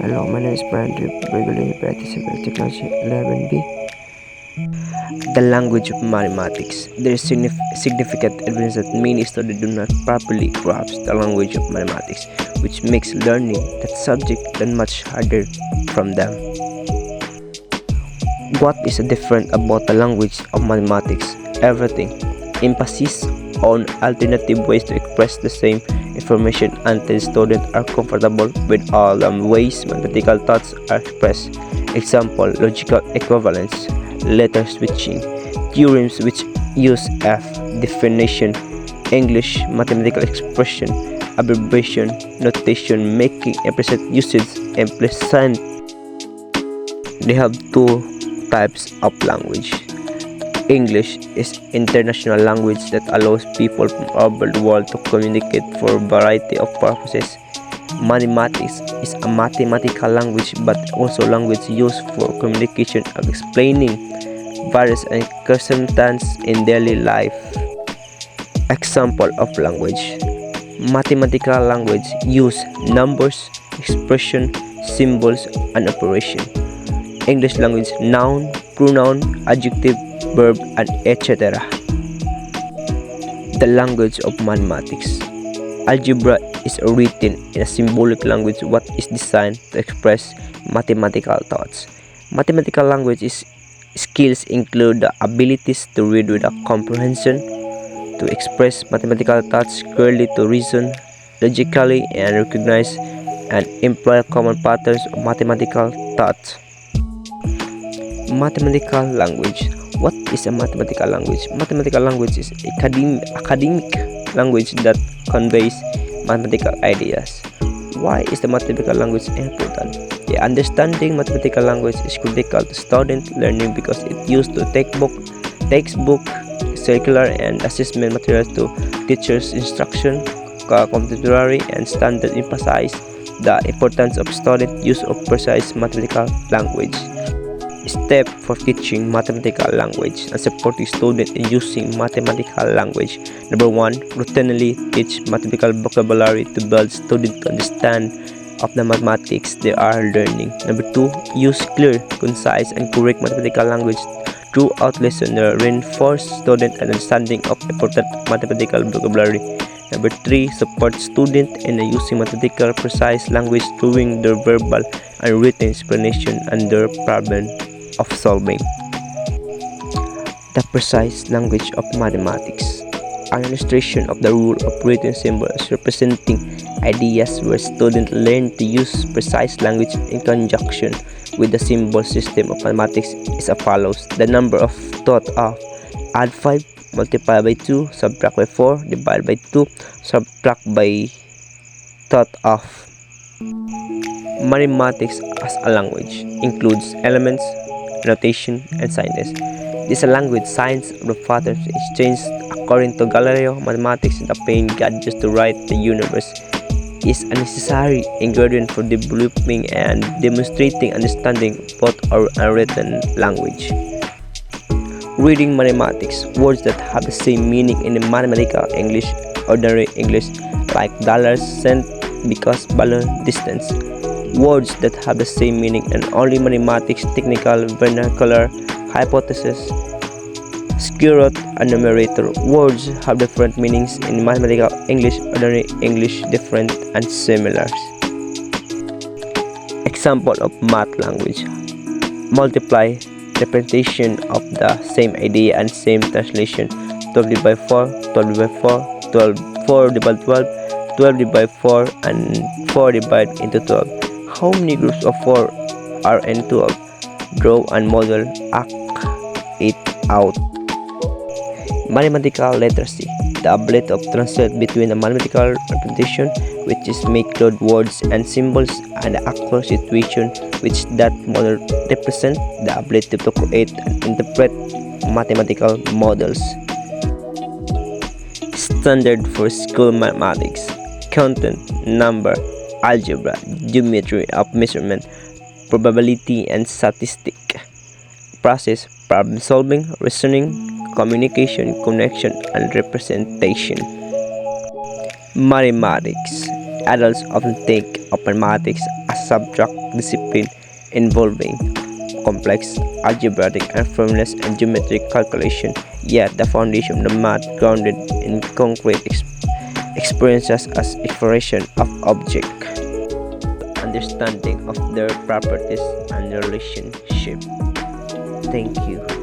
Hello, my name is Brian Drip, regularly practicing technology 11B. The language of mathematics. There is significant evidence that many students do not properly grasp the language of mathematics, which makes learning that subject then much harder from them. What is different about the language of mathematics? Everything. Emphasis on alternative ways to express the same information until students are comfortable with all the ways mathematical thoughts are expressed. Example, logical equivalence, letter switching, theorems which use F, definition, English, mathematical expression, abbreviation, notation, making implicit usage, implicit. They have two types of language. English is international language that allows people from all over the world to communicate for a variety of purposes. Mathematics is a mathematical language but also language used for communication and explaining various circumstances in daily life. Example of language. Mathematical language use numbers, expression, symbols, and operation. English language noun, pronoun, adjective, verb, and etc. The language of mathematics. Algebra is written in a symbolic language what is designed to express mathematical thoughts. Mathematical language skills include the abilities to read with a comprehension, to express mathematical thoughts clearly, to reason logically and recognize and employ common patterns of mathematical thought. Mathematical language. What is a mathematical language? Mathematical language is academic language that conveys mathematical ideas. Why is the mathematical language important? The understanding mathematical language is critical to student learning because it used to textbook, circular and assessment materials to teachers' instruction, contemporary and standard emphasize the importance of student use of precise mathematical language. Step for teaching mathematical language and supporting students in using mathematical language. Number 1. Routinely teach mathematical vocabulary to build students to understand of the mathematics they are learning. Number 2. Use clear, concise, and correct mathematical language throughout lesson to reinforce student understanding of important mathematical vocabulary. Number 3. Support students in using mathematical precise language during their verbal and written explanation and their problem of solving. The precise language of mathematics. An illustration of the rule of written symbols representing ideas where students learn to use precise language in conjunction with the symbol system of mathematics is as follows. The number of thought of add 5, multiply by 2, subtract by 4, divide by 2, subtract by thought of. Mathematics as a language includes elements, notation, and signs. This language science of the patterns exchange according to Galileo. Mathematics, the pen God used to write the universe, is a necessary ingredient for developing and demonstrating understanding both our unwritten language. Reading mathematics. Words that have the same meaning in the mathematical English, ordinary English, like dollars, cent, because, balloon, distance. Words that have the same meaning in only mathematics, technical, vernacular, hypothesis, square root, and numerator. Words have different meanings in mathematical English, ordinary English, different and similar. Example of math language. Multiply, representation of the same idea and same translation. 12 divided by 4, 12 divided by 4, 12, 4 divided by 12, 12 divided by 4, and 4 divided into 12. How many groups of 4 are in 12? Draw and model, act it out. Mathematical literacy. The ability of translate between the mathematical representation, which is make code words and symbols, and the actual situation which that model represent. The ability to create and interpret mathematical models. Standard for school mathematics. Content, number, algebra, geometry of measurement, probability and statistic. Process, problem solving, reasoning, communication, connection, and representation. Mathematics. Adults often think of mathematics as a subject discipline involving complex algebraic and formulas and geometric calculation, yet the foundation of the math grounded in concrete experiences as exploration of object, understanding of their properties and relationship. Thank you.